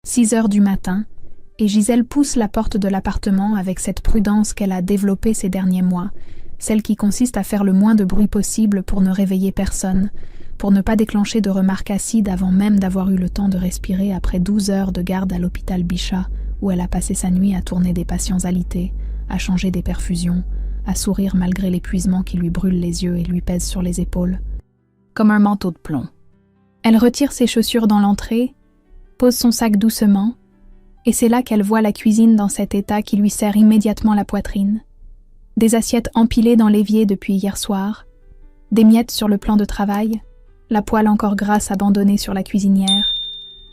6 heures du matin, et Gisèle pousse la porte de l'appartement avec cette prudence qu'elle a développée ces derniers mois, celle qui consiste à faire le moins de bruit possible pour ne réveiller personne, pour ne pas déclencher de remarques acides avant même d'avoir eu le temps de respirer après 12 heures de garde à l'hôpital Bichat, où elle a passé sa nuit à tourner des patients alités, à changer des perfusions, à sourire malgré l'épuisement qui lui brûle les yeux et lui pèse sur les épaules, comme un manteau de plomb. Elle retire ses chaussures dans l'entrée, pose son sac doucement, et c'est là qu'elle voit la cuisine dans cet état qui lui serre immédiatement la poitrine. Des assiettes empilées dans l'évier depuis hier soir, des miettes sur le plan de travail, la poêle encore grasse abandonnée sur la cuisinière,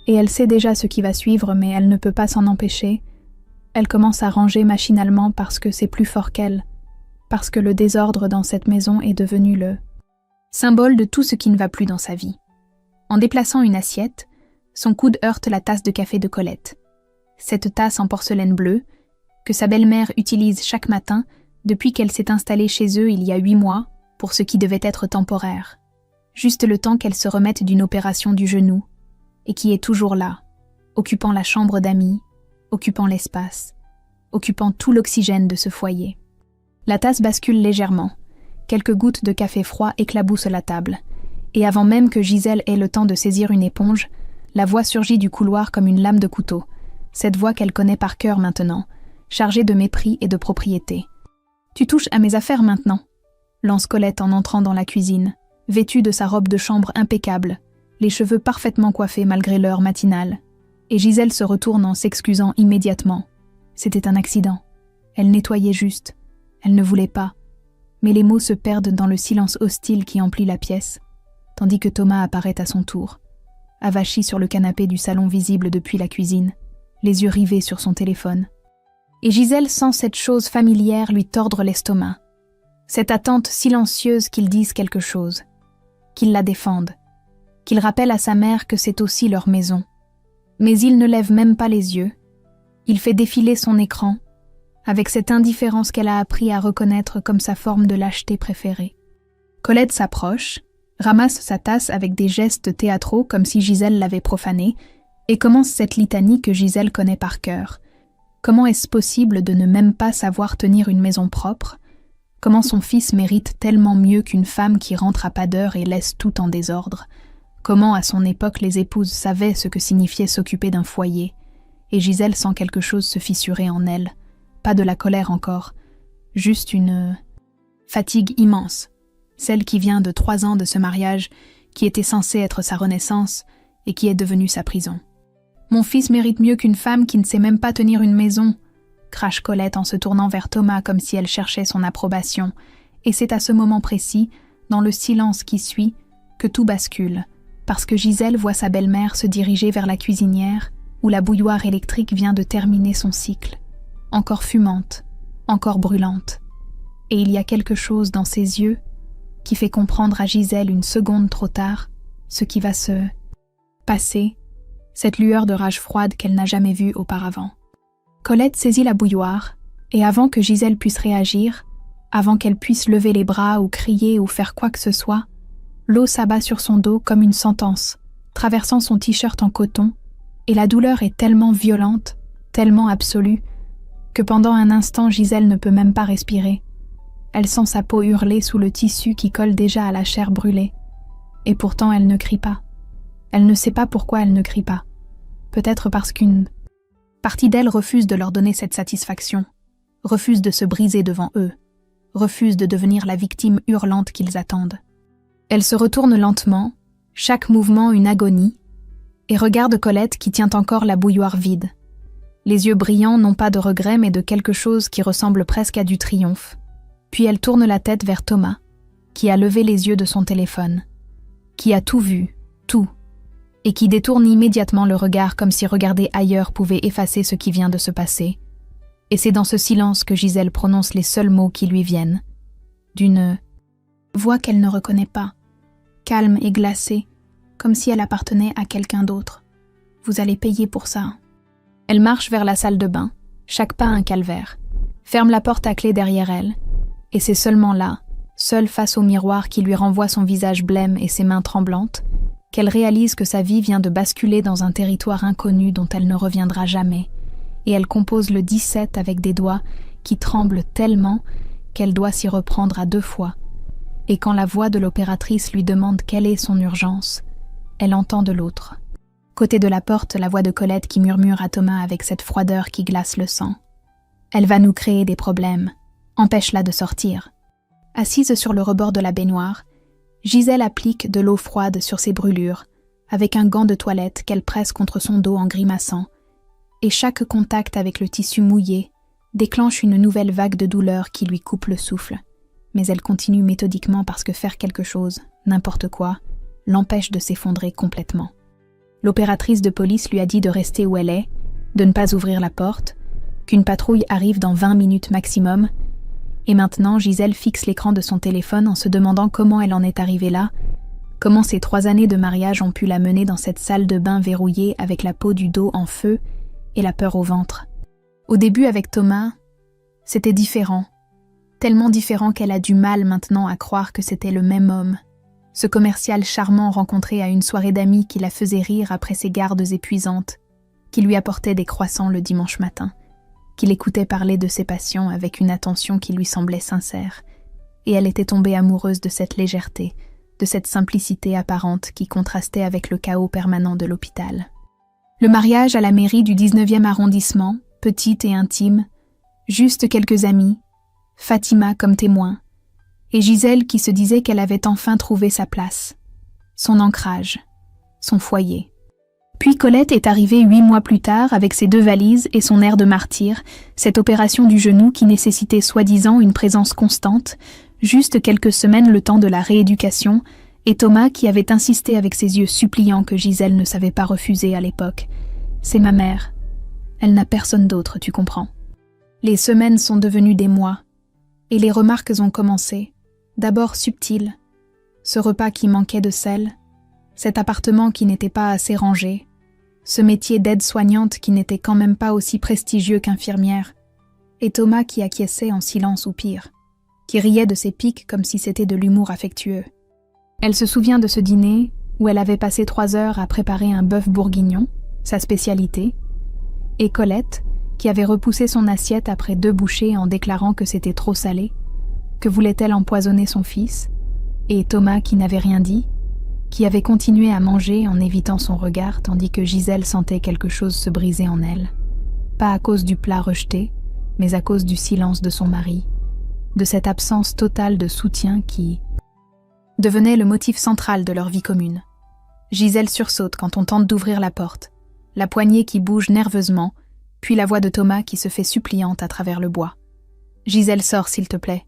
et elle sait déjà ce qui va suivre, mais elle ne peut pas s'en empêcher. Elle commence à ranger machinalement parce que c'est plus fort qu'elle, parce que le désordre dans cette maison est devenu le symbole de tout ce qui ne va plus dans sa vie. En déplaçant une assiette, son coude heurte la tasse de café de Colette. Cette tasse en porcelaine bleue, que sa belle-mère utilise chaque matin depuis qu'elle s'est installée chez eux il y a 8 mois, pour ce qui devait être temporaire. Juste le temps qu'elle se remette d'une opération du genou, et qui est toujours là, occupant la chambre d'amis, occupant l'espace, occupant tout l'oxygène de ce foyer. La tasse bascule légèrement, quelques gouttes de café froid éclaboussent la table, et avant même que Gisèle ait le temps de saisir une éponge, la voix surgit du couloir comme une lame de couteau, cette voix qu'elle connaît par cœur maintenant, chargée de mépris et de propriété. « Tu touches à mes affaires maintenant », lance Colette en entrant dans la cuisine, vêtue de sa robe de chambre impeccable, les cheveux parfaitement coiffés malgré l'heure matinale. Et Gisèle se retourne en s'excusant immédiatement. C'était un accident. Elle nettoyait juste. Elle ne voulait pas. Mais les mots se perdent dans le silence hostile qui emplit la pièce, tandis que Thomas apparaît à son tour, avachi sur le canapé du salon visible depuis la cuisine, les yeux rivés sur son téléphone. Et Gisèle sent cette chose familière lui tordre l'estomac, cette attente silencieuse qu'il dise quelque chose, qu'il la défende, qu'il rappelle à sa mère que c'est aussi leur maison. Mais il ne lève même pas les yeux. Il fait défiler son écran, avec cette indifférence qu'elle a appris à reconnaître comme sa forme de lâcheté préférée. Colette s'approche, ramasse sa tasse avec des gestes théâtraux comme si Gisèle l'avait profanée, et commence cette litanie que Gisèle connaît par cœur. Comment est-ce possible de ne même pas savoir tenir une maison propre? Comment son fils mérite tellement mieux qu'une femme qui rentre à pas d'heure et laisse tout en désordre? Comment, à son époque, les épouses savaient ce que signifiait s'occuper d'un foyer? Et Gisèle sent quelque chose se fissurer en elle. Pas de la colère encore, juste une fatigue immense, celle qui vient de 3 ans de ce mariage qui était censé être sa renaissance et qui est devenue sa prison. « Mon fils mérite mieux qu'une femme qui ne sait même pas tenir une maison », crache Colette en se tournant vers Thomas comme si elle cherchait son approbation, et c'est à ce moment précis, dans le silence qui suit, que tout bascule, parce que Gisèle voit sa belle-mère se diriger vers la cuisinière, où la bouilloire électrique vient de terminer son cycle, encore fumante, encore brûlante. Et il y a quelque chose dans ses yeux qui fait comprendre à Gisèle une seconde trop tard ce qui va se passer, cette lueur de rage froide qu'elle n'a jamais vue auparavant. Colette saisit la bouilloire, et avant que Gisèle puisse réagir, avant qu'elle puisse lever les bras ou crier ou faire quoi que ce soit, l'eau s'abat sur son dos comme une sentence, traversant son t-shirt en coton, et la douleur est tellement violente, tellement absolue, que pendant un instant Gisèle ne peut même pas respirer. Elle sent sa peau hurler sous le tissu qui colle déjà à la chair brûlée. Et pourtant elle ne crie pas. Elle ne sait pas pourquoi elle ne crie pas. Peut-être parce qu'une partie d'elle refuse de leur donner cette satisfaction, refuse de se briser devant eux, refuse de devenir la victime hurlante qu'ils attendent. Elle se retourne lentement, chaque mouvement une agonie, et regarde Colette qui tient encore la bouilloire vide. Les yeux brillants non pas de regret mais de quelque chose qui ressemble presque à du triomphe. Puis elle tourne la tête vers Thomas, qui a levé les yeux de son téléphone, qui a tout vu, tout, et qui détourne immédiatement le regard comme si regarder ailleurs pouvait effacer ce qui vient de se passer. Et c'est dans ce silence que Gisèle prononce les seuls mots qui lui viennent, d'une voix qu'elle ne reconnaît pas, calme et glacée, comme si elle appartenait à quelqu'un d'autre. Vous allez payer pour ça. Elle marche vers la salle de bain, chaque pas un calvaire, ferme la porte à clé derrière elle, et c'est seulement là, seule face au miroir qui lui renvoie son visage blême et ses mains tremblantes, qu'elle réalise que sa vie vient de basculer dans un territoire inconnu dont elle ne reviendra jamais, et elle compose le 17 avec des doigts qui tremblent tellement qu'elle doit s'y reprendre à 2 fois. Et quand la voix de l'opératrice lui demande quelle est son urgence, elle entend de l'autre. Côté de la porte, la voix de Colette qui murmure à Thomas avec cette froideur qui glace le sang. « Elle va nous créer des problèmes. Empêche-la de sortir. » Assise sur le rebord de la baignoire, Gisèle applique de l'eau froide sur ses brûlures, avec un gant de toilette qu'elle presse contre son dos en grimaçant, et chaque contact avec le tissu mouillé déclenche une nouvelle vague de douleur qui lui coupe le souffle. Mais elle continue méthodiquement parce que faire quelque chose, n'importe quoi, l'empêche de s'effondrer complètement. L'opératrice de police lui a dit de rester où elle est, de ne pas ouvrir la porte, qu'une patrouille arrive dans 20 minutes maximum, et maintenant Gisèle fixe l'écran de son téléphone en se demandant comment elle en est arrivée là, comment ces 3 années de mariage ont pu la mener dans cette salle de bain verrouillée avec la peau du dos en feu et la peur au ventre. Au début avec Thomas, c'était différent, tellement différent qu'elle a du mal maintenant à croire que c'était le même homme, ce commercial charmant rencontré à une soirée d'amis qui la faisait rire après ses gardes épuisantes, qui lui apportait des croissants le dimanche matin, qui l'écoutait parler de ses passions avec une attention qui lui semblait sincère, et elle était tombée amoureuse de cette légèreté, de cette simplicité apparente qui contrastait avec le chaos permanent de l'hôpital. Le mariage à la mairie du 19e arrondissement, petite et intime, juste quelques amis, Fatima comme témoin, et Gisèle qui se disait qu'elle avait enfin trouvé sa place, son ancrage, son foyer. Puis Colette est arrivée 8 mois plus tard avec ses 2 valises et son air de martyr, cette opération du genou qui nécessitait soi-disant une présence constante, juste quelques semaines le temps de la rééducation, et Thomas qui avait insisté avec ses yeux suppliants que Gisèle ne savait pas refuser à l'époque. « C'est ma mère. Elle n'a personne d'autre, tu comprends. » Les semaines sont devenues des mois, et les remarques ont commencé, d'abord subtiles. Ce repas qui manquait de sel, cet appartement qui n'était pas assez rangé, ce métier d'aide-soignante qui n'était quand même pas aussi prestigieux qu'infirmière, et Thomas qui acquiesçait en silence ou pire, qui riait de ses piques comme si c'était de l'humour affectueux. Elle se souvient de ce dîner où elle avait passé 3 heures à préparer un bœuf bourguignon, sa spécialité, et Colette, qui avait repoussé son assiette après 2 bouchées en déclarant que c'était trop salé, que voulait-elle empoisonner son fils, et Thomas qui n'avait rien dit, qui avait continué à manger en évitant son regard tandis que Gisèle sentait quelque chose se briser en elle, pas à cause du plat rejeté, mais à cause du silence de son mari, de cette absence totale de soutien qui devenait le motif central de leur vie commune. Gisèle sursaute quand on tente d'ouvrir la porte, la poignée qui bouge nerveusement, puis la voix de Thomas qui se fait suppliante à travers le bois. « Gisèle, sors, s'il te plaît. »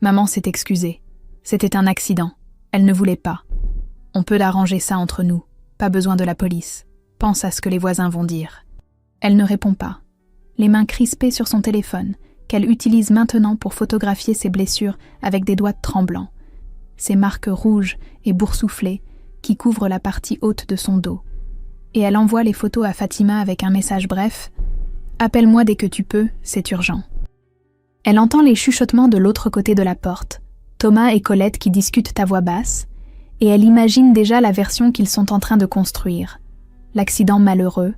Maman s'est excusée. C'était un accident. Elle ne voulait pas. On peut arranger ça entre nous. Pas besoin de la police. Pense à ce que les voisins vont dire. Elle ne répond pas. Les mains crispées sur son téléphone, qu'elle utilise maintenant pour photographier ses blessures avec des doigts tremblants. Ces marques rouges et boursouflées qui couvrent la partie haute de son dos. Et elle envoie les photos à Fatima avec un message bref « Appelle-moi dès que tu peux, c'est urgent ». Elle entend les chuchotements de l'autre côté de la porte, Thomas et Colette qui discutent à voix basse, et elle imagine déjà la version qu'ils sont en train de construire. L'accident malheureux,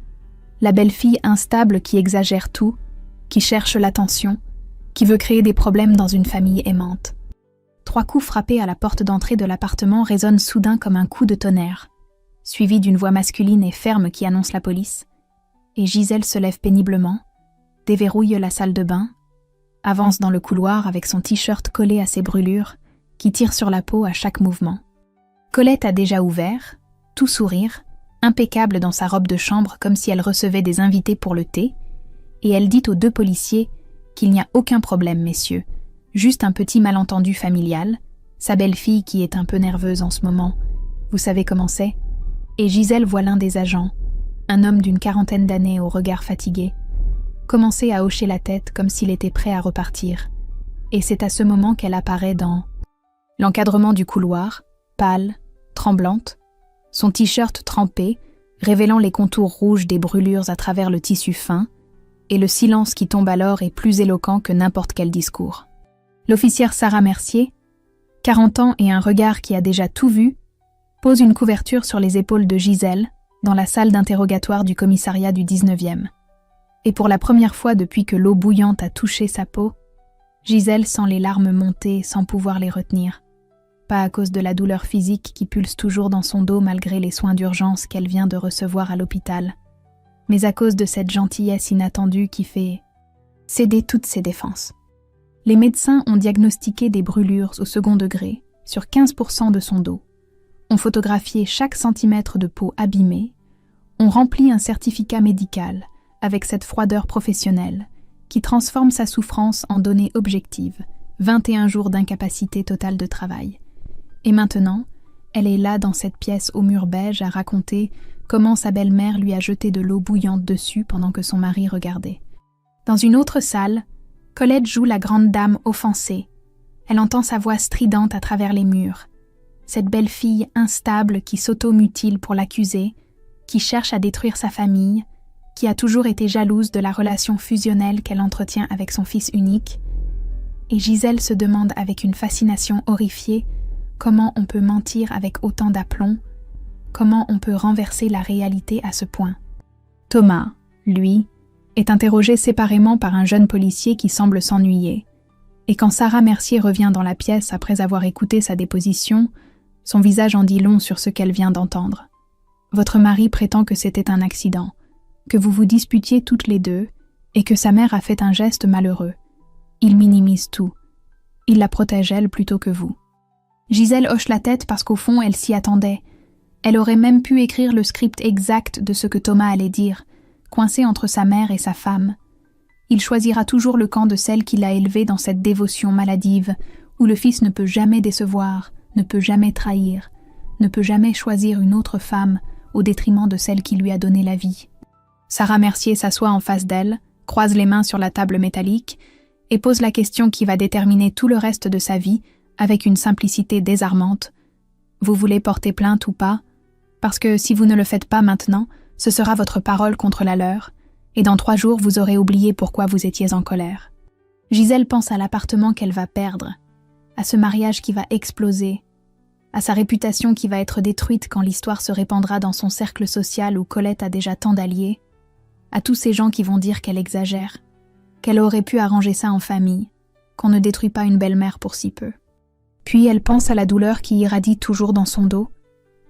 la belle-fille instable qui exagère tout, qui cherche l'attention, qui veut créer des problèmes dans une famille aimante. 3 coups frappés à la porte d'entrée de l'appartement résonnent soudain comme un coup de tonnerre, suivi d'une voix masculine et ferme qui annonce la police. Et Gisèle se lève péniblement, déverrouille la salle de bain, avance dans le couloir avec son t-shirt collé à ses brûlures, qui tire sur la peau à chaque mouvement. Colette a déjà ouvert, tout sourire, impeccable dans sa robe de chambre comme si elle recevait des invités pour le thé, et elle dit aux 2 policiers qu'il n'y a aucun problème, messieurs, juste un petit malentendu familial, sa belle-fille qui est un peu nerveuse en ce moment, vous savez comment c'est, et Gisèle voit l'un des agents, un homme d'une 40aine d'années au regard fatigué, commencer à hocher la tête comme s'il était prêt à repartir, et c'est à ce moment qu'elle apparaît dans l'encadrement du couloir, pâle, tremblante, son t-shirt trempé, révélant les contours rouges des brûlures à travers le tissu fin, et le silence qui tombe alors est plus éloquent que n'importe quel discours. L'officière Sarah Mercier, 40 ans et un regard qui a déjà tout vu, pose une couverture sur les épaules de Gisèle, dans la salle d'interrogatoire du commissariat du 19e. Et pour la première fois depuis que l'eau bouillante a touché sa peau, Gisèle sent les larmes monter sans pouvoir les retenir. Pas à cause de la douleur physique qui pulse toujours dans son dos malgré les soins d'urgence qu'elle vient de recevoir à l'hôpital, mais à cause de cette gentillesse inattendue qui fait céder toutes ses défenses. Les médecins ont diagnostiqué des brûlures au second degré sur 15% de son dos, ont photographié chaque centimètre de peau abîmée, ont rempli un certificat médical avec cette froideur professionnelle qui transforme sa souffrance en données objectives, 21 jours d'incapacité totale de travail. Et maintenant, elle est là dans cette pièce au mur beige à raconter comment sa belle-mère lui a jeté de l'eau bouillante dessus pendant que son mari regardait. Dans une autre salle, Colette joue la grande dame offensée. Elle entend sa voix stridente à travers les murs. Cette belle fille instable qui s'auto-mutile pour l'accuser, qui cherche à détruire sa famille, qui a toujours été jalouse de la relation fusionnelle qu'elle entretient avec son fils unique. Et Gisèle se demande avec une fascination horrifiée comment on peut mentir avec autant d'aplomb, comment on peut renverser la réalité à ce point. Thomas, lui, est interrogé séparément par un jeune policier qui semble s'ennuyer. Et quand Sarah Mercier revient dans la pièce après avoir écouté sa déposition, son visage en dit long sur ce qu'elle vient d'entendre. Votre mari prétend que c'était un accident, que vous vous disputiez toutes les deux et que sa mère a fait un geste malheureux. Il minimise tout. Il la protège elle plutôt que vous. Gisèle hoche la tête parce qu'au fond, elle s'y attendait. Elle aurait même pu écrire le script exact de ce que Thomas allait dire, coincé entre sa mère et sa femme. Il choisira toujours le camp de celle qui l'a élevé dans cette dévotion maladive, où le fils ne peut jamais décevoir, ne peut jamais trahir, ne peut jamais choisir une autre femme au détriment de celle qui lui a donné la vie. Sarah Mercier s'assoit en face d'elle, croise les mains sur la table métallique et pose la question qui va déterminer tout le reste de sa vie avec une simplicité désarmante. Vous voulez porter plainte ou pas? Parce que si vous ne le faites pas maintenant, ce sera votre parole contre la leur, et dans 3 jours vous aurez oublié pourquoi vous étiez en colère. Gisèle pense à l'appartement qu'elle va perdre, à ce mariage qui va exploser, à sa réputation qui va être détruite quand l'histoire se répandra dans son cercle social où Colette a déjà tant d'alliés, à tous ces gens qui vont dire qu'elle exagère, qu'elle aurait pu arranger ça en famille, qu'on ne détruit pas une belle-mère pour si peu. Puis elle pense à la douleur qui irradie toujours dans son dos,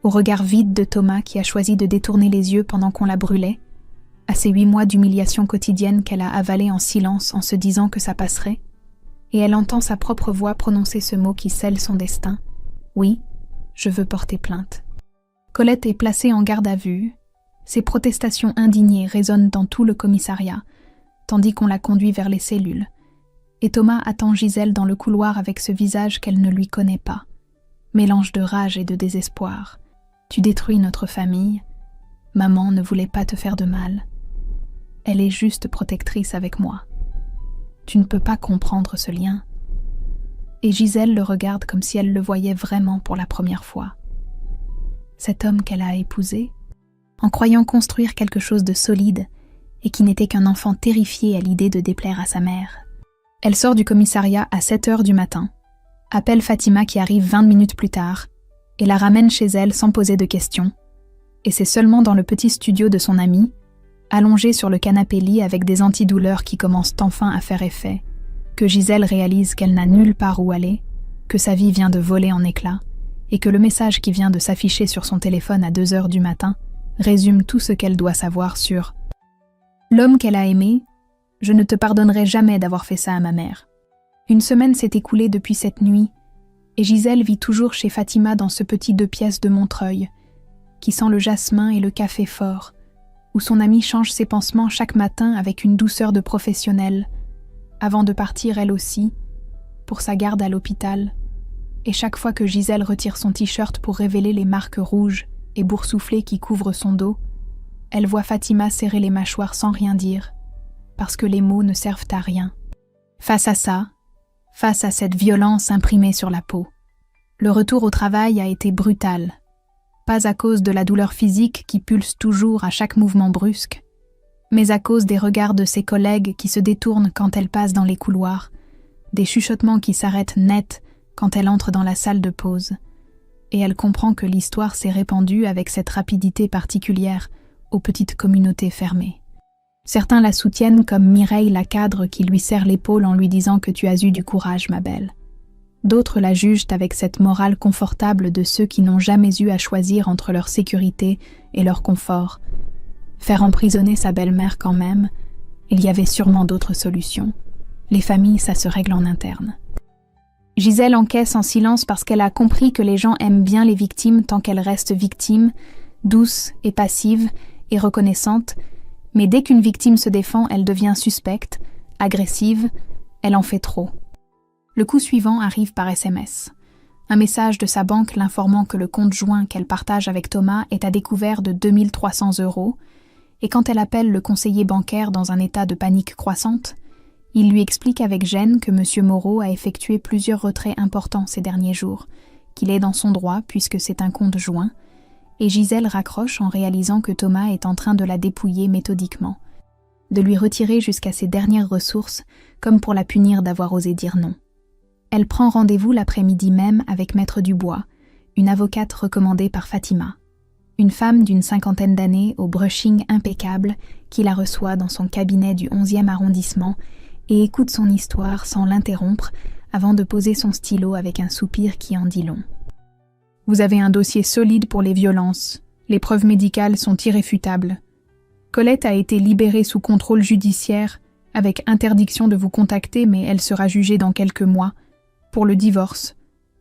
au regard vide de Thomas qui a choisi de détourner les yeux pendant qu'on la brûlait, à ces 8 mois d'humiliation quotidienne qu'elle a avalée en silence en se disant que ça passerait, et elle entend sa propre voix prononcer ce mot qui scelle son destin. Oui, je veux porter plainte. Colette est placée en garde à vue. Ses protestations indignées résonnent dans tout le commissariat, tandis qu'on la conduit vers les cellules. Et Thomas attend Gisèle dans le couloir avec ce visage qu'elle ne lui connaît pas. Mélange de rage et de désespoir. Tu détruis notre famille. Maman ne voulait pas te faire de mal. Elle est juste protectrice avec moi. Tu ne peux pas comprendre ce lien. Et Gisèle le regarde comme si elle le voyait vraiment pour la première fois. Cet homme qu'elle a épousé, en croyant construire quelque chose de solide et qui n'était qu'un enfant terrifié à l'idée de déplaire à sa mère. Elle sort du commissariat à 7h du matin, appelle Fatima qui arrive 20 minutes plus tard et la ramène chez elle sans poser de questions. Et c'est seulement dans le petit studio de son amie, allongée sur le canapé-lit avec des antidouleurs qui commencent enfin à faire effet, que Gisèle réalise qu'elle n'a nulle part où aller, que sa vie vient de voler en éclats et que le message qui vient de s'afficher sur son téléphone à 2h du matin résume tout ce qu'elle doit savoir sur l'homme qu'elle a aimé. Je ne te pardonnerai jamais d'avoir fait ça à ma mère. Une semaine s'est écoulée depuis cette nuit, et Gisèle vit toujours chez Fatima dans ce petit 2 pièces de Montreuil, qui sent le jasmin et le café fort, où son amie change ses pansements chaque matin avec une douceur de professionnelle, avant de partir elle aussi, pour sa garde à l'hôpital, et chaque fois que Gisèle retire son t-shirt pour révéler les marques rouges et boursouflées qui couvrent son dos, elle voit Fatima serrer les mâchoires sans rien dire, parce que les mots ne servent à rien. Face à ça, face à cette violence imprimée sur la peau, le retour au travail a été brutal, pas à cause de la douleur physique qui pulse toujours à chaque mouvement brusque, mais à cause des regards de ses collègues qui se détournent quand elle passe dans les couloirs, des chuchotements qui s'arrêtent net quand elle entre dans la salle de pause, et elle comprend que l'histoire s'est répandue avec cette rapidité particulière aux petites communautés fermées. Certains la soutiennent comme Mireille la cadre qui lui serre l'épaule en lui disant que tu as eu du courage, ma belle. D'autres la jugent avec cette morale confortable de ceux qui n'ont jamais eu à choisir entre leur sécurité et leur confort. Faire emprisonner sa belle-mère quand même, il y avait sûrement d'autres solutions. Les familles, ça se règle en interne. Gisèle encaisse en silence parce qu'elle a compris que les gens aiment bien les victimes tant qu'elles restent victimes, douces et passives et reconnaissantes, mais dès qu'une victime se défend, elle devient suspecte, agressive, elle en fait trop. Le coup suivant arrive par SMS. Un message de sa banque l'informant que le compte joint qu'elle partage avec Thomas est à découvert de 2 300 €, et quand elle appelle le conseiller bancaire dans un état de panique croissante, il lui explique avec gêne que M. Moreau a effectué plusieurs retraits importants ces derniers jours, qu'il est dans son droit puisque c'est un compte joint, et Gisèle raccroche en réalisant que Thomas est en train de la dépouiller méthodiquement, de lui retirer jusqu'à ses dernières ressources, comme pour la punir d'avoir osé dire non. Elle prend rendez-vous l'après-midi même avec Maître Dubois, une avocate recommandée par Fatima, une femme d'une 50aine d'années au brushing impeccable qui la reçoit dans son cabinet du 11e arrondissement et écoute son histoire sans l'interrompre avant de poser son stylo avec un soupir qui en dit long. Vous avez un dossier solide pour les violences. Les preuves médicales sont irréfutables. Colette a été libérée sous contrôle judiciaire, avec interdiction de vous contacter, mais elle sera jugée dans quelques mois, pour le divorce.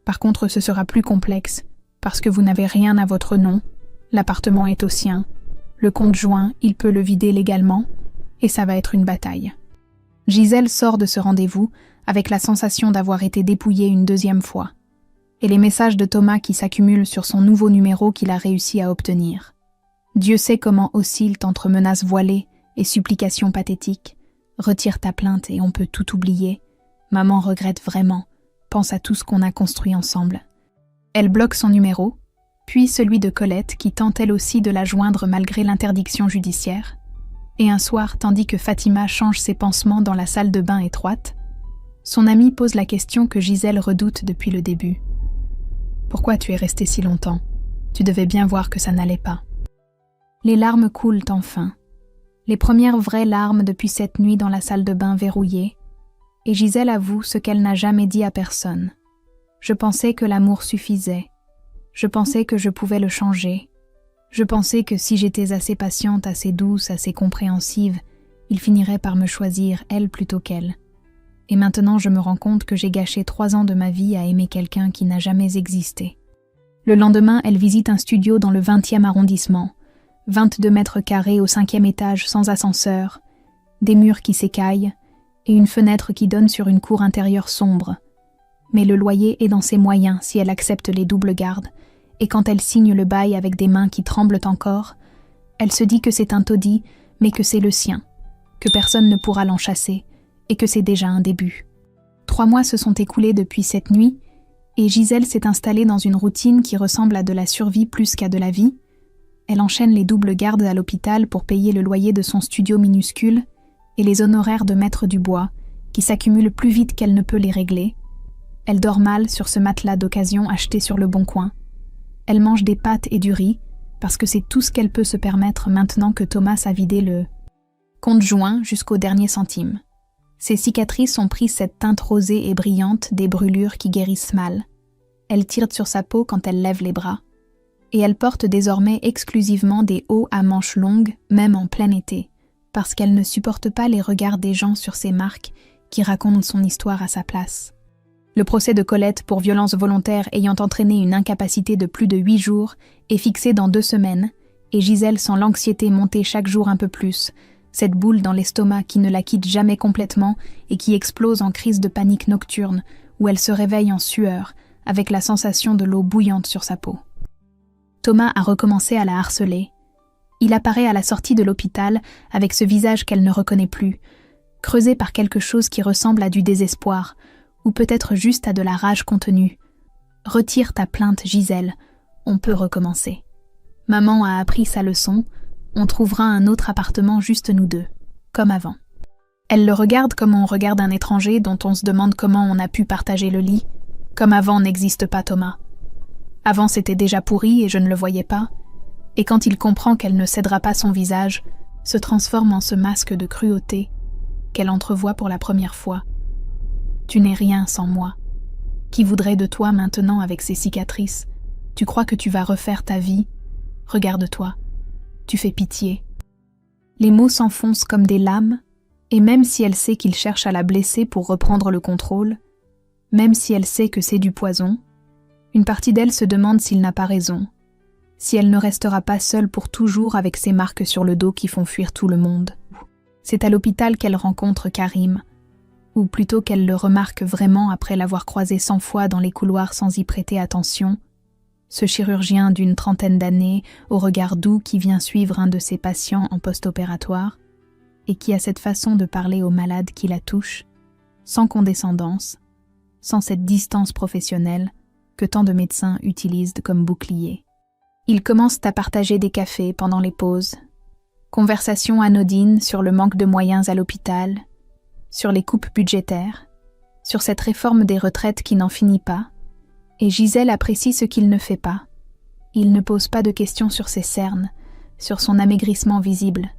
Par contre, ce sera plus complexe, parce que vous n'avez rien à votre nom, l'appartement est au sien, le compte joint, il peut le vider légalement, et ça va être une bataille. Gisèle sort de ce rendez-vous avec la sensation d'avoir été dépouillée une deuxième fois, et les messages de Thomas qui s'accumulent sur son nouveau numéro qu'il a réussi à obtenir. Dieu sait comment oscillent entre menaces voilées et supplications pathétiques. Retire ta plainte et on peut tout oublier. Maman regrette vraiment. Pense à tout ce qu'on a construit ensemble. Elle bloque son numéro, puis celui de Colette qui tente elle aussi de la joindre malgré l'interdiction judiciaire. Et un soir, tandis que Fatima change ses pansements dans la salle de bain étroite, son amie pose la question que Gisèle redoute depuis le début. Pourquoi tu es restée si longtemps? Tu devais bien voir que ça n'allait pas. Les larmes coulent enfin. Les premières vraies larmes depuis cette nuit dans la salle de bain verrouillée, et Gisèle avoue ce qu'elle n'a jamais dit à personne. Je pensais que l'amour suffisait. Je pensais que je pouvais le changer. Je pensais que si j'étais assez patiente, assez douce, assez compréhensive, il finirait par me choisir, elle plutôt qu'elle. Et maintenant je me rends compte que j'ai gâché 3 ans de ma vie à aimer quelqu'un qui n'a jamais existé. Le lendemain, elle visite un studio dans le 20e arrondissement, 22 mètres carrés au 5e étage sans ascenseur, des murs qui s'écaillent et une fenêtre qui donne sur une cour intérieure sombre. Mais le loyer est dans ses moyens si elle accepte les doubles gardes, et quand elle signe le bail avec des mains qui tremblent encore, elle se dit que c'est un taudis, mais que c'est le sien, que personne ne pourra l'en chasser, et que c'est déjà un début. 3 mois se sont écoulés depuis cette nuit, et Gisèle s'est installée dans une routine qui ressemble à de la survie plus qu'à de la vie. Elle enchaîne les doubles gardes à l'hôpital pour payer le loyer de son studio minuscule et les honoraires de Maître Dubois, qui s'accumulent plus vite qu'elle ne peut les régler. Elle dort mal sur ce matelas d'occasion acheté sur le Bon Coin. Elle mange des pâtes et du riz, parce que c'est tout ce qu'elle peut se permettre maintenant que Thomas a vidé le compte joint jusqu'au dernier centime. Ses cicatrices ont pris cette teinte rosée et brillante des brûlures qui guérissent mal. Elle tire sur sa peau quand elle lève les bras. Et elle porte désormais exclusivement des hauts à manches longues, même en plein été, parce qu'elle ne supporte pas les regards des gens sur ses marques qui racontent son histoire à sa place. Le procès de Colette pour violence volontaire ayant entraîné une incapacité de plus de 8 jours est fixé dans 2 semaines, et Gisèle sent l'anxiété monter chaque jour un peu plus, cette boule dans l'estomac qui ne la quitte jamais complètement et qui explose en crise de panique nocturne, où elle se réveille en sueur, avec la sensation de l'eau bouillante sur sa peau. Thomas a recommencé à la harceler. Il apparaît à la sortie de l'hôpital avec ce visage qu'elle ne reconnaît plus, creusé par quelque chose qui ressemble à du désespoir, ou peut-être juste à de la rage contenue. « Retire ta plainte, Gisèle, on peut recommencer. Maman a appris sa leçon, on trouvera un autre appartement juste nous deux, comme avant. » Elle le regarde comme on regarde un étranger dont on se demande comment on a pu partager le lit. Comme avant n'existe pas Thomas. Avant c'était déjà pourri et je ne le voyais pas. Et quand il comprend qu'elle ne cédera pas son visage, se transforme en ce masque de cruauté qu'elle entrevoit pour la première fois. Tu n'es rien sans moi. Qui voudrait de toi maintenant avec ces cicatrices? Tu crois que tu vas refaire ta vie? Regarde-toi. Tu fais pitié. Les mots s'enfoncent comme des lames, et même si elle sait qu'il cherche à la blesser pour reprendre le contrôle, même si elle sait que c'est du poison, une partie d'elle se demande s'il n'a pas raison, si elle ne restera pas seule pour toujours avec ces marques sur le dos qui font fuir tout le monde. C'est à l'hôpital qu'elle rencontre Karim, ou plutôt qu'elle le remarque vraiment après l'avoir croisé 100 fois dans les couloirs sans y prêter attention, ce chirurgien d'une trentaine d'années, au regard doux qui vient suivre un de ses patients en post-opératoire, et qui a cette façon de parler aux malades qui la touchent, sans condescendance, sans cette distance professionnelle que tant de médecins utilisent comme bouclier. Ils commencent à partager des cafés pendant les pauses, conversations anodines sur le manque de moyens à l'hôpital, sur les coupes budgétaires, sur cette réforme des retraites qui n'en finit pas, et Gisèle apprécie ce qu'il ne fait pas. Il ne pose pas de questions sur ses cernes, sur son amaigrissement visible,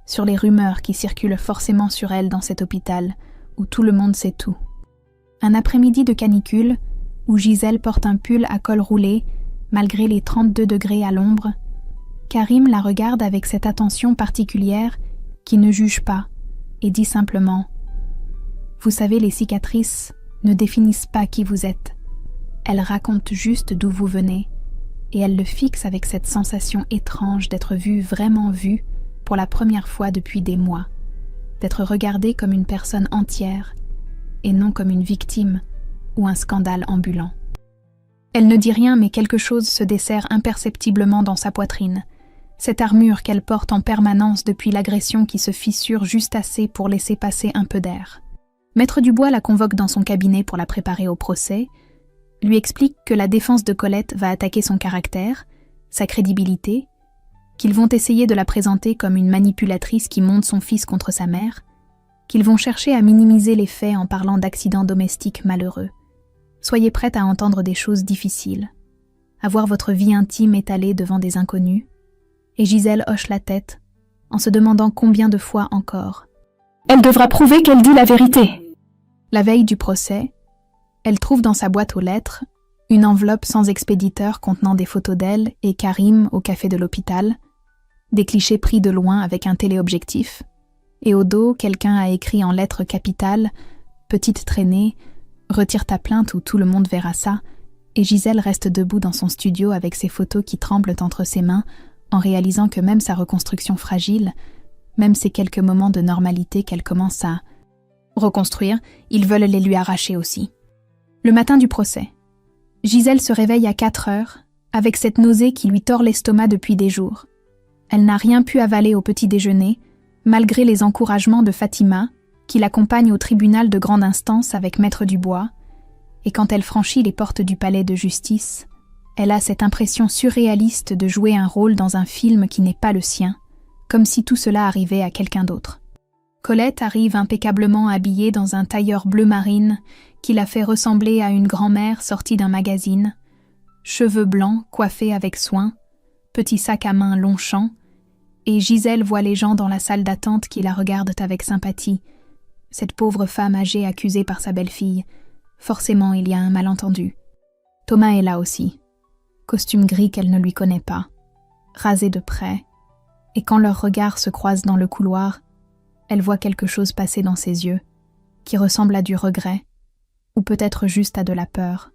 sur les rumeurs qui circulent forcément sur elle dans cet hôpital, où tout le monde sait tout. Un après-midi de canicule, où Gisèle porte un pull à col roulé, malgré les 32 degrés à l'ombre, Karim la regarde avec cette attention particulière qui ne juge pas et dit simplement « Vous savez, les cicatrices ne définissent pas qui vous êtes. Elles racontent juste d'où vous venez, et elle le fixe avec cette sensation étrange d'être vraiment vue pour la première fois depuis des mois, d'être regardée comme une personne entière et non comme une victime ou un scandale ambulant. Elle ne dit rien, mais quelque chose se dessert imperceptiblement dans sa poitrine, cette armure qu'elle porte en permanence depuis l'agression qui se fissure juste assez pour laisser passer un peu d'air. Maître Dubois la convoque dans son cabinet pour la préparer au procès, lui explique que la défense de Colette va attaquer son caractère, sa crédibilité, qu'ils vont essayer de la présenter comme une manipulatrice qui monte son fils contre sa mère, qu'ils vont chercher à minimiser les faits en parlant d'accidents domestiques malheureux. Soyez prête à entendre des choses difficiles, à voir votre vie intime étalée devant des inconnus. Et Gisèle hoche la tête, en se demandant combien de fois encore. Elle devra prouver qu'elle dit la vérité. La veille du procès, elle trouve dans sa boîte aux lettres une enveloppe sans expéditeur contenant des photos d'elle et Karim au café de l'hôpital, des clichés pris de loin avec un téléobjectif, et au dos, quelqu'un a écrit en lettres capitales « Petite traînée, retire ta plainte ou tout le monde verra ça », et Gisèle reste debout dans son studio avec ses photos qui tremblent entre ses mains, en réalisant que même sa reconstruction fragile, même ces quelques moments de normalité qu'elle commence à reconstruire, ils veulent les lui arracher aussi. Le matin du procès, Gisèle se réveille à 4 heures, avec cette nausée qui lui tord l'estomac depuis des jours. Elle n'a rien pu avaler au petit déjeuner, malgré les encouragements de Fatima, qui l'accompagne au tribunal de grande instance avec Maître Dubois, et quand elle franchit les portes du palais de justice, elle a cette impression surréaliste de jouer un rôle dans un film qui n'est pas le sien, comme si tout cela arrivait à quelqu'un d'autre. Colette arrive impeccablement habillée dans un tailleur bleu marine qui la fait ressembler à une grand-mère sortie d'un magazine, cheveux blancs coiffés avec soin, petit sac à main Longchamp, et Gisèle voit les gens dans la salle d'attente qui la regardent avec sympathie. Cette pauvre femme âgée accusée par sa belle-fille. Forcément, il y a un malentendu. Thomas est là aussi. Costume gris qu'elle ne lui connaît pas, rasé de près, et quand leurs regards se croisent dans le couloir, elle voit quelque chose passer dans ses yeux, qui ressemble à du regret, ou peut-être juste à de la peur.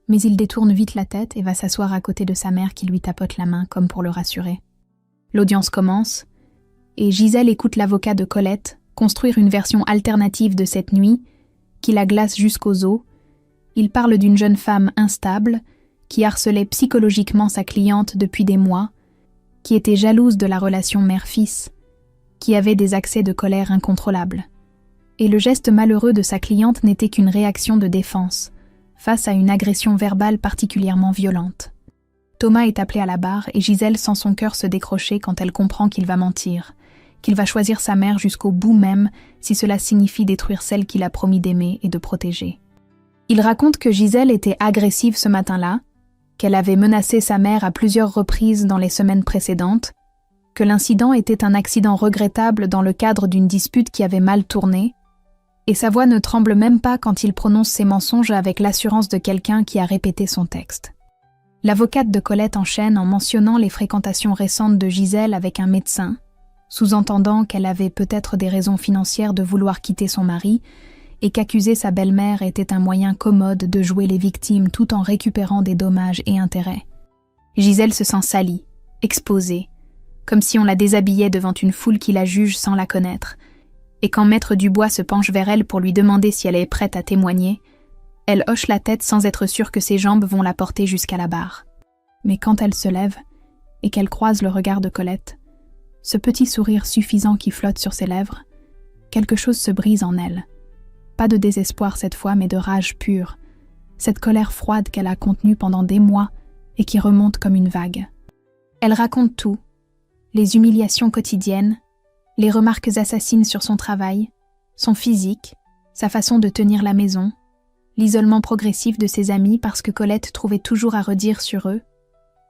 Mais il détourne vite la tête et va s'asseoir à côté de sa mère qui lui tapote la main comme pour le rassurer. L'audience commence, et Gisèle écoute l'avocat de Colette construire une version alternative de cette nuit, qui la glace jusqu'aux os. Il parle d'une jeune femme instable, qui harcelait psychologiquement sa cliente depuis des mois, qui était jalouse de la relation mère-fils, qui avait des accès de colère incontrôlables. Et le geste malheureux de sa cliente n'était qu'une réaction de défense, face à une agression verbale particulièrement violente. Thomas est appelé à la barre et Gisèle sent son cœur se décrocher quand elle comprend qu'il va mentir, qu'il va choisir sa mère jusqu'au bout même si cela signifie détruire celle qu'il a promis d'aimer et de protéger. Il raconte que Gisèle était agressive ce matin-là, qu'elle avait menacé sa mère à plusieurs reprises dans les semaines précédentes, que l'incident était un accident regrettable dans le cadre d'une dispute qui avait mal tourné, et sa voix ne tremble même pas quand il prononce ses mensonges avec l'assurance de quelqu'un qui a répété son texte. L'avocate de Colette enchaîne en mentionnant les fréquentations récentes de Gisèle avec un médecin, sous-entendant qu'elle avait peut-être des raisons financières de vouloir quitter son mari et qu'accuser sa belle-mère était un moyen commode de jouer les victimes tout en récupérant des dommages et intérêts. Gisèle se sent salie, exposée, comme si on la déshabillait devant une foule qui la juge sans la connaître, et quand Maître Dubois se penche vers elle pour lui demander si elle est prête à témoigner, elle hoche la tête sans être sûre que ses jambes vont la porter jusqu'à la barre. Mais quand elle se lève et qu'elle croise le regard de Colette, ce petit sourire suffisant qui flotte sur ses lèvres, quelque chose se brise en elle. Pas de désespoir cette fois, mais de rage pure, cette colère froide qu'elle a contenue pendant des mois et qui remonte comme une vague. Elle raconte tout, les humiliations quotidiennes, les remarques assassines sur son travail, son physique, sa façon de tenir la maison, l'isolement progressif de ses amis parce que Colette trouvait toujours à redire sur eux,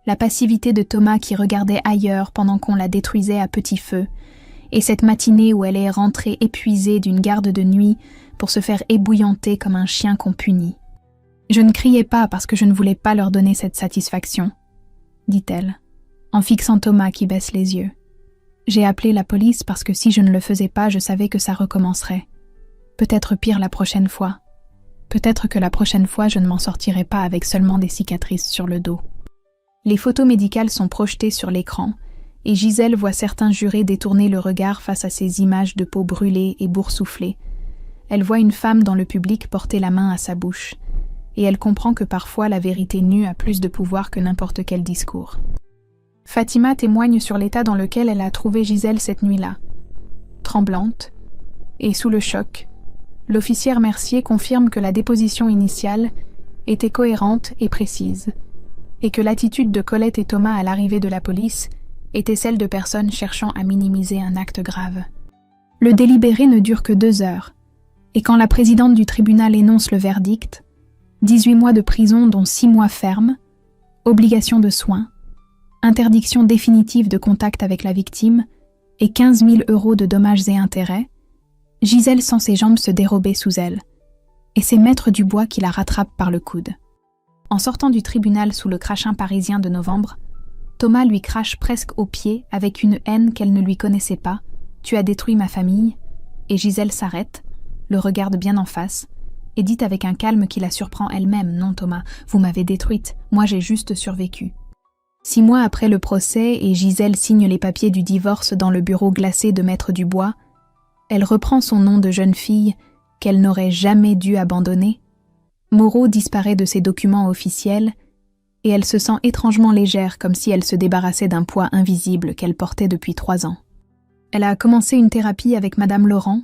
la passivité de Thomas qui regardait ailleurs pendant qu'on la détruisait à petit feu, et cette matinée où elle est rentrée épuisée d'une garde de nuit pour se faire ébouillanter comme un chien qu'on punit. « Je ne criais pas parce que je ne voulais pas leur donner cette satisfaction, » dit-elle, en fixant Thomas qui baisse les yeux. « J'ai appelé la police parce que si je ne le faisais pas, je savais que ça recommencerait. Peut-être pire la prochaine fois. Peut-être que la prochaine fois, je ne m'en sortirai pas avec seulement des cicatrices sur le dos. » Les photos médicales sont projetées sur l'écran, et Gisèle voit certains jurés détourner le regard face à ces images de peau brûlée et boursouflée. Elle voit une femme dans le public porter la main à sa bouche, et elle comprend que parfois la vérité nue a plus de pouvoir que n'importe quel discours. Fatima témoigne sur l'état dans lequel elle a trouvé Gisèle cette nuit-là. Tremblante, et sous le choc, l'officière Mercier confirme que la déposition initiale était cohérente et précise, et que l'attitude de Colette et Thomas à l'arrivée de la police était celle de personnes cherchant à minimiser un acte grave. Le délibéré ne dure que 2 heures, et quand la présidente du tribunal énonce le verdict, 18 mois de prison dont 6 mois fermes, obligation de soins, interdiction définitive de contact avec la victime et 15 000 € de dommages et intérêts, Gisèle sent ses jambes se dérober sous elle, et c'est Maître Dubois qui la rattrape par le coude. En sortant du tribunal sous le crachin parisien de novembre, Thomas lui crache presque aux pieds avec une haine qu'elle ne lui connaissait pas. « Tu as détruit ma famille » et Gisèle s'arrête, le regarde bien en face, et dit avec un calme qui la surprend elle-même. « Non Thomas, vous m'avez détruite, moi j'ai juste survécu. » 6 mois après le procès et Gisèle signe les papiers du divorce dans le bureau glacé de Maître Dubois, elle reprend son nom de jeune fille qu'elle n'aurait jamais dû abandonner. Moreau disparaît de ses documents officiels et elle se sent étrangement légère comme si elle se débarrassait d'un poids invisible qu'elle portait depuis 3 ans. Elle a commencé une thérapie avec Madame Laurent,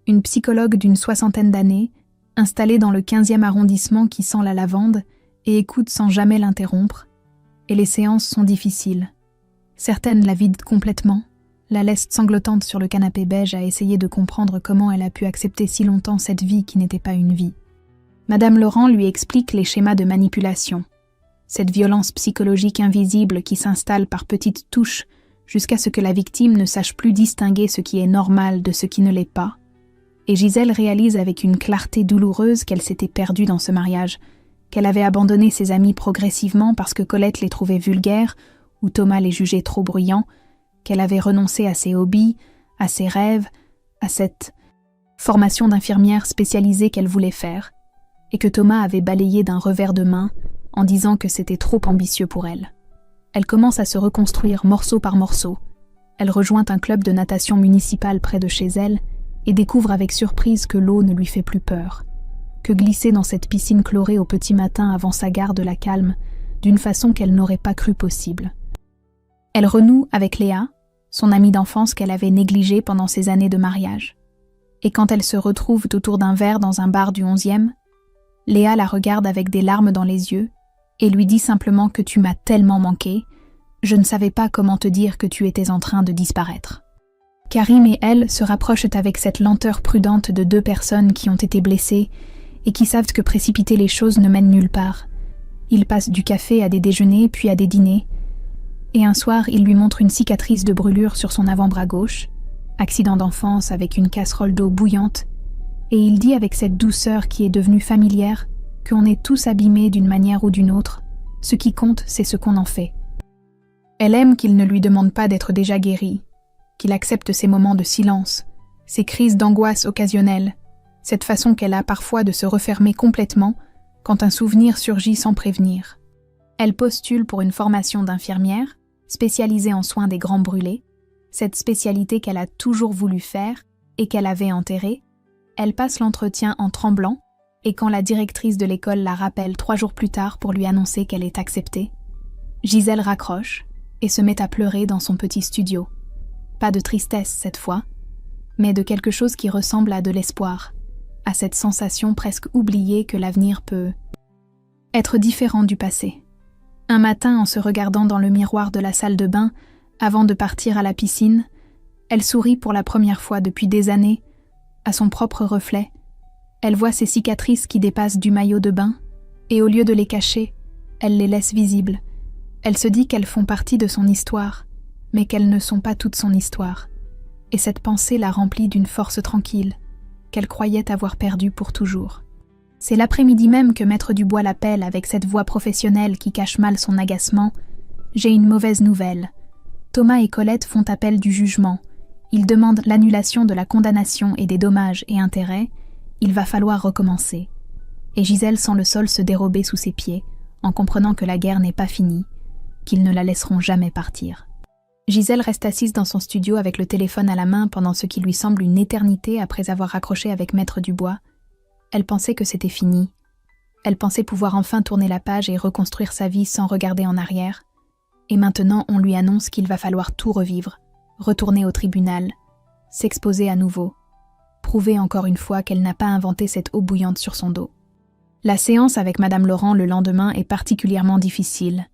une psychologue d'une 60aine d'années, installée dans le 15e arrondissement qui sent la lavande et écoute sans jamais l'interrompre, et les séances sont difficiles. Certaines la vident complètement, la laissent sanglotante sur le canapé beige à essayer de comprendre comment elle a pu accepter si longtemps cette vie qui n'était pas une vie. Madame Laurent lui explique les schémas de manipulation, cette violence psychologique invisible qui s'installe par petites touches jusqu'à ce que la victime ne sache plus distinguer ce qui est normal de ce qui ne l'est pas. Et Gisèle réalise avec une clarté douloureuse qu'elle s'était perdue dans ce mariage, qu'elle avait abandonné ses amis progressivement parce que Colette les trouvait vulgaires ou Thomas les jugeait trop bruyants, qu'elle avait renoncé à ses hobbies, à ses rêves, à cette formation d'infirmière spécialisée qu'elle voulait faire, et que Thomas avait balayé d'un revers de main en disant que c'était trop ambitieux pour elle. Elle commence à se reconstruire morceau par morceau. Elle rejoint un club de natation municipal près de chez elle et découvre avec surprise que l'eau ne lui fait plus peur, que glisser dans cette piscine chlorée au petit matin avant sa garde la calme d'une façon qu'elle n'aurait pas cru possible. Elle renoue avec Léa, son amie d'enfance qu'elle avait négligée pendant ses années de mariage. Et quand elles se retrouvent autour d'un verre dans un bar du 11e, Léa la regarde avec des larmes dans les yeux et lui dit simplement que tu m'as tellement manqué, je ne savais pas comment te dire que tu étais en train de disparaître. Karim et elle se rapprochent avec cette lenteur prudente de 2 personnes qui ont été blessées et qui savent que précipiter les choses ne mène nulle part. Ils passent du café à des déjeuners puis à des dîners. Et un soir, il lui montre une cicatrice de brûlure sur son avant-bras gauche, accident d'enfance avec une casserole d'eau bouillante, et il dit avec cette douceur qui est devenue familière qu'on est tous abîmés d'une manière ou d'une autre, ce qui compte, c'est ce qu'on en fait. Elle aime qu'il ne lui demande pas d'être déjà guéri, qu'il accepte ses moments de silence, ses crises d'angoisse occasionnelles, cette façon qu'elle a parfois de se refermer complètement quand un souvenir surgit sans prévenir. Elle postule pour une formation d'infirmière, spécialisée en soins des grands brûlés, cette spécialité qu'elle a toujours voulu faire et qu'elle avait enterrée. Elle passe l'entretien en tremblant, et quand la directrice de l'école la rappelle 3 jours plus tard pour lui annoncer qu'elle est acceptée, Gisèle raccroche et se met à pleurer dans son petit studio. Pas de tristesse cette fois, mais de quelque chose qui ressemble à de l'espoir, à cette sensation presque oubliée que l'avenir peut être différent du passé. Un matin, en se regardant dans le miroir de la salle de bain, avant de partir à la piscine, elle sourit pour la première fois depuis des années, à son propre reflet. Elle voit ses cicatrices qui dépassent du maillot de bain, et au lieu de les cacher, elle les laisse visibles. Elle se dit qu'elles font partie de son histoire, mais qu'elles ne sont pas toute son histoire. Et cette pensée la remplit d'une force tranquille, qu'elle croyait avoir perdue pour toujours. C'est l'après-midi même que Maître Dubois l'appelle avec cette voix professionnelle qui cache mal son agacement. « J'ai une mauvaise nouvelle. Thomas et Colette font appel du jugement. Ils demandent l'annulation de la condamnation et des dommages et intérêts. Il va falloir recommencer. » Et Gisèle sent le sol se dérober sous ses pieds, en comprenant que la guerre n'est pas finie, qu'ils ne la laisseront jamais partir. Gisèle reste assise dans son studio avec le téléphone à la main pendant ce qui lui semble une éternité après avoir raccroché avec Maître Dubois. Elle pensait que c'était fini. Elle pensait pouvoir enfin tourner la page et reconstruire sa vie sans regarder en arrière. Et maintenant, on lui annonce qu'il va falloir tout revivre, retourner au tribunal, s'exposer à nouveau, prouver encore une fois qu'elle n'a pas inventé cette eau bouillante sur son dos. La séance avec Madame Laurent le lendemain est particulièrement difficile.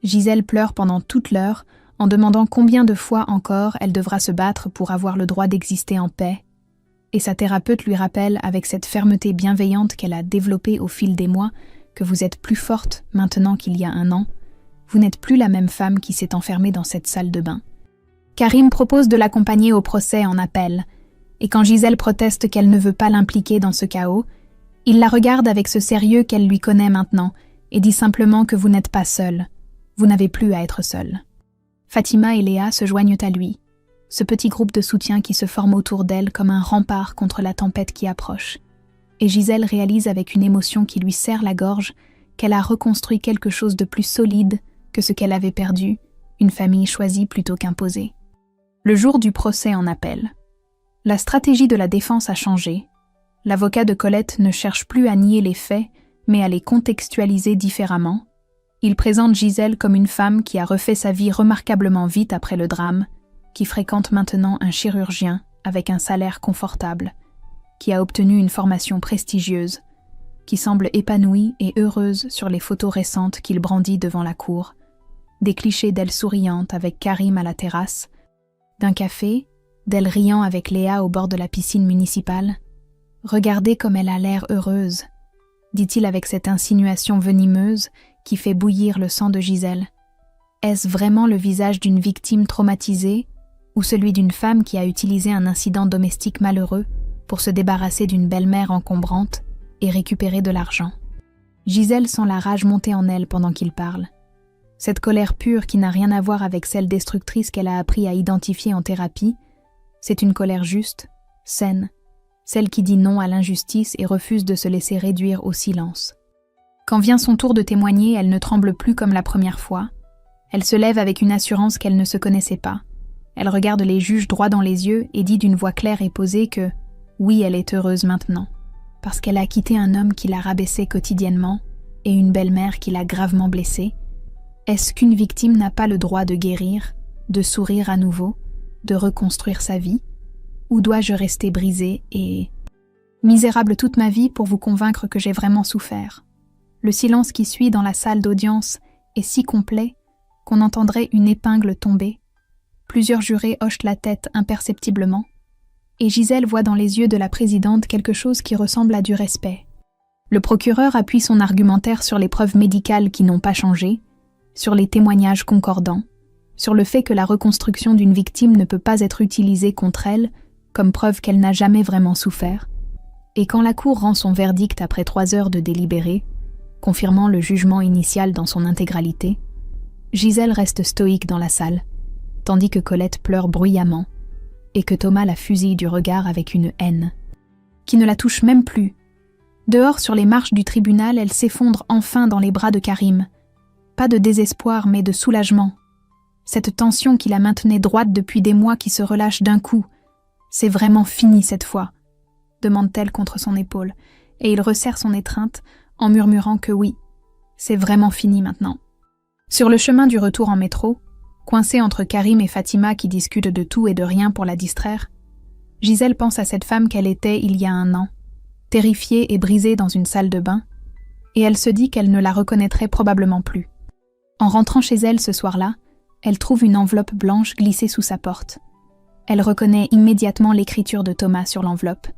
Gisèle pleure pendant toute l'heure, en demandant combien de fois encore elle devra se battre pour avoir le droit d'exister en paix, et sa thérapeute lui rappelle avec cette fermeté bienveillante qu'elle a développée au fil des mois que vous êtes plus forte maintenant qu'il y a 1 an, vous n'êtes plus la même femme qui s'est enfermée dans cette salle de bain. Karim propose de l'accompagner au procès en appel, et quand Gisèle proteste qu'elle ne veut pas l'impliquer dans ce chaos, il la regarde avec ce sérieux qu'elle lui connaît maintenant et dit simplement que vous n'êtes pas seule, vous n'avez plus à être seule. Fatima et Léa se joignent à lui, ce petit groupe de soutien qui se forme autour d'elle comme un rempart contre la tempête qui approche. Et Gisèle réalise avec une émotion qui lui serre la gorge qu'elle a reconstruit quelque chose de plus solide que ce qu'elle avait perdu, une famille choisie plutôt qu'imposée. Le jour du procès en appel. La stratégie de la défense a changé. L'avocat de Colette ne cherche plus à nier les faits, mais à les contextualiser différemment. Il présente Gisèle comme une femme qui a refait sa vie remarquablement vite après le drame, qui fréquente maintenant un chirurgien avec un salaire confortable, qui a obtenu une formation prestigieuse, qui semble épanouie et heureuse sur les photos récentes qu'il brandit devant la cour, des clichés d'elle souriante avec Karim à la terrasse, d'un café, d'elle riant avec Léa au bord de la piscine municipale. « Regardez comme elle a l'air heureuse », dit-il avec cette insinuation venimeuse qui fait bouillir le sang de Gisèle. Est-ce vraiment le visage d'une victime traumatisée ou celui d'une femme qui a utilisé un incident domestique malheureux pour se débarrasser d'une belle-mère encombrante et récupérer de l'argent? Gisèle sent la rage monter en elle pendant qu'il parle. Cette colère pure qui n'a rien à voir avec celle destructrice qu'elle a appris à identifier en thérapie, c'est une colère juste, saine, celle qui dit non à l'injustice et refuse de se laisser réduire au silence. Quand vient son tour de témoigner, elle ne tremble plus comme la première fois. Elle se lève avec une assurance qu'elle ne se connaissait pas. Elle regarde les juges droit dans les yeux et dit d'une voix claire et posée que oui, elle est heureuse maintenant, parce qu'elle a quitté un homme qui la rabaissait quotidiennement et une belle-mère qui l'a gravement blessée. Est-ce qu'une victime n'a pas le droit de guérir, de sourire à nouveau, de reconstruire sa vie? Ou dois-je rester brisée et misérable toute ma vie pour vous convaincre que j'ai vraiment souffert? Le silence qui suit dans la salle d'audience est si complet qu'on entendrait une épingle tomber. Plusieurs jurés hochent la tête imperceptiblement, et Gisèle voit dans les yeux de la présidente quelque chose qui ressemble à du respect. Le procureur appuie son argumentaire sur les preuves médicales qui n'ont pas changé, sur les témoignages concordants, sur le fait que la reconstruction d'une victime ne peut pas être utilisée contre elle comme preuve qu'elle n'a jamais vraiment souffert. Et quand la cour rend son verdict après 3 heures de délibéré, confirmant le jugement initial dans son intégralité, Gisèle reste stoïque dans la salle, tandis que Colette pleure bruyamment et que Thomas la fusille du regard avec une haine qui ne la touche même plus. Dehors sur les marches du tribunal, elle s'effondre enfin dans les bras de Karim. Pas de désespoir, mais de soulagement. Cette tension qui la maintenait droite depuis des mois qui se relâche d'un coup. C'est vraiment fini cette fois, demande-t-elle contre son épaule, et il resserre son étreinte en murmurant que oui, c'est vraiment fini maintenant. Sur le chemin du retour en métro, coincée entre Karim et Fatima qui discutent de tout et de rien pour la distraire, Gisèle pense à cette femme qu'elle était il y a 1 an, terrifiée et brisée dans une salle de bain, et elle se dit qu'elle ne la reconnaîtrait probablement plus. En rentrant chez elle ce soir-là, elle trouve une enveloppe blanche glissée sous sa porte. Elle reconnaît immédiatement l'écriture de Thomas sur l'enveloppe,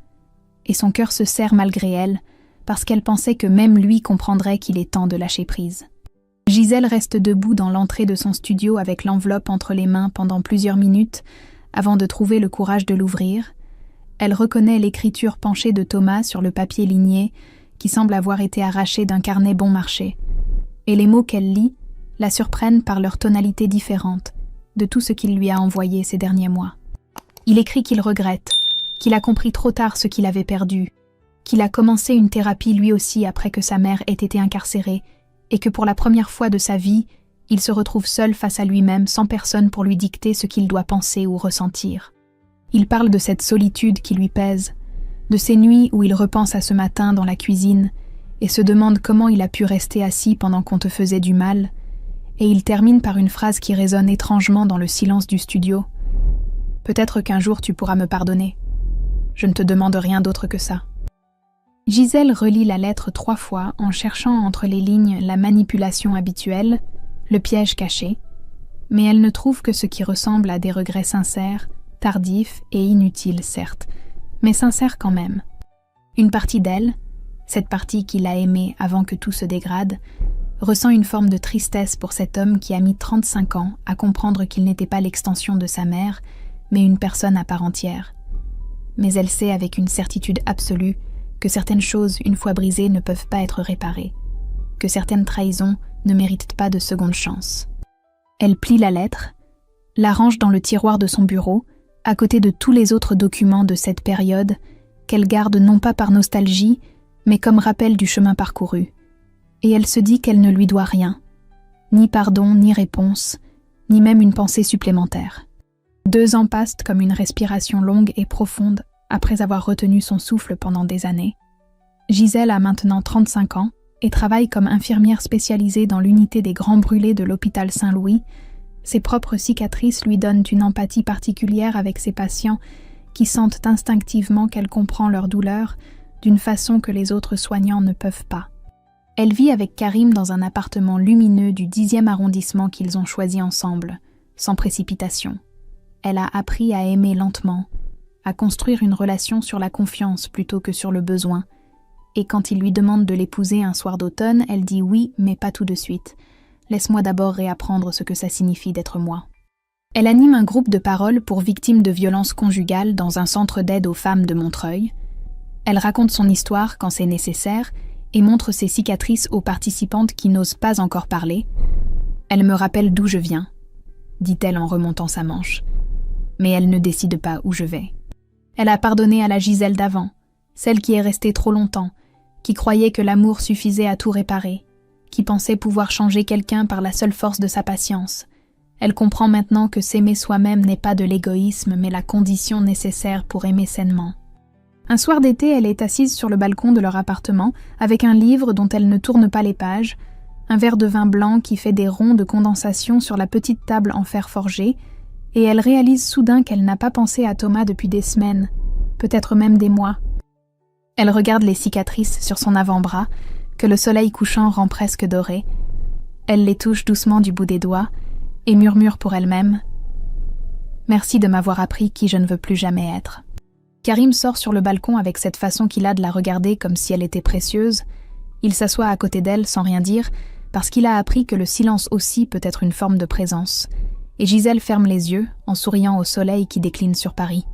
et son cœur se serre malgré elle, parce qu'elle pensait que même lui comprendrait qu'il est temps de lâcher prise. Gisèle reste debout dans l'entrée de son studio avec l'enveloppe entre les mains pendant plusieurs minutes, avant de trouver le courage de l'ouvrir. Elle reconnaît l'écriture penchée de Thomas sur le papier ligné, qui semble avoir été arraché d'un carnet bon marché, et les mots qu'elle lit la surprennent par leur tonalité différente de tout ce qu'il lui a envoyé ces derniers mois. Il écrit qu'il regrette, qu'il a compris trop tard ce qu'il avait perdu, qu'il a commencé une thérapie lui aussi après que sa mère ait été incarcérée, et que pour la première fois de sa vie, il se retrouve seul face à lui-même sans personne pour lui dicter ce qu'il doit penser ou ressentir. Il parle de cette solitude qui lui pèse, de ces nuits où il repense à ce matin dans la cuisine et se demande comment il a pu rester assis pendant qu'on te faisait du mal, et il termine par une phrase qui résonne étrangement dans le silence du studio. « Peut-être qu'un jour tu pourras me pardonner. Je ne te demande rien d'autre que ça. » Gisèle relit la lettre 3 fois en cherchant entre les lignes la manipulation habituelle, le piège caché, mais elle ne trouve que ce qui ressemble à des regrets sincères, tardifs et inutiles certes, mais sincères quand même. Une partie d'elle, cette partie qu'il a aimée avant que tout se dégrade, ressent une forme de tristesse pour cet homme qui a mis 35 ans à comprendre qu'il n'était pas l'extension de sa mère, mais une personne à part entière. Mais elle sait avec une certitude absolue que certaines choses, une fois brisées, ne peuvent pas être réparées, que certaines trahisons ne méritent pas de seconde chance. Elle plie la lettre, la range dans le tiroir de son bureau, à côté de tous les autres documents de cette période qu'elle garde non pas par nostalgie, mais comme rappel du chemin parcouru. Et elle se dit qu'elle ne lui doit rien, ni pardon, ni réponse, ni même une pensée supplémentaire. 2 ans passent comme une respiration longue et profonde après avoir retenu son souffle pendant des années. Gisèle a maintenant 35 ans et travaille comme infirmière spécialisée dans l'unité des grands brûlés de l'hôpital Saint-Louis. Ses propres cicatrices lui donnent une empathie particulière avec ses patients qui sentent instinctivement qu'elle comprend leur douleur d'une façon que les autres soignants ne peuvent pas. Elle vit avec Karim dans un appartement lumineux du 10e arrondissement qu'ils ont choisi ensemble, sans précipitation. Elle a appris à aimer lentement, à construire une relation sur la confiance plutôt que sur le besoin, et quand il lui demande de l'épouser un soir d'automne, elle dit oui, mais pas tout de suite. Laisse-moi d'abord réapprendre ce que ça signifie d'être moi. Elle anime un groupe de parole pour victimes de violences conjugales dans un centre d'aide aux femmes de Montreuil. Elle raconte son histoire quand c'est nécessaire et montre ses cicatrices aux participantes qui n'osent pas encore parler. Elle me rappelle d'où je viens, dit-elle en remontant sa manche. Mais elle ne décide pas où je vais. Elle a pardonné à la Gisèle d'avant, celle qui est restée trop longtemps, qui croyait que l'amour suffisait à tout réparer, qui pensait pouvoir changer quelqu'un par la seule force de sa patience. Elle comprend maintenant que s'aimer soi-même n'est pas de l'égoïsme, mais la condition nécessaire pour aimer sainement. Un soir d'été, elle est assise sur le balcon de leur appartement, avec un livre dont elle ne tourne pas les pages, un verre de vin blanc qui fait des ronds de condensation sur la petite table en fer forgé, et elle réalise soudain qu'elle n'a pas pensé à Thomas depuis des semaines, peut-être même des mois. Elle regarde les cicatrices sur son avant-bras, que le soleil couchant rend presque dorées. Elle les touche doucement du bout des doigts, et murmure pour elle-même « Merci de m'avoir appris qui je ne veux plus jamais être. » Karim sort sur le balcon avec cette façon qu'il a de la regarder comme si elle était précieuse. Il s'assoit à côté d'elle sans rien dire, parce qu'il a appris que le silence aussi peut être une forme de présence. Et Gisèle ferme les yeux, en souriant au soleil qui décline sur Paris.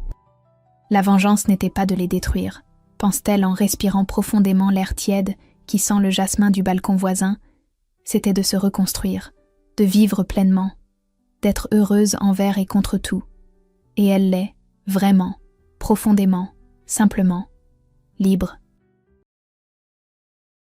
La vengeance n'était pas de les détruire, pense-t-elle en respirant profondément l'air tiède qui sent le jasmin du balcon voisin. C'était de se reconstruire, de vivre pleinement, d'être heureuse envers et contre tout. Et elle l'est, vraiment, profondément, simplement, libre.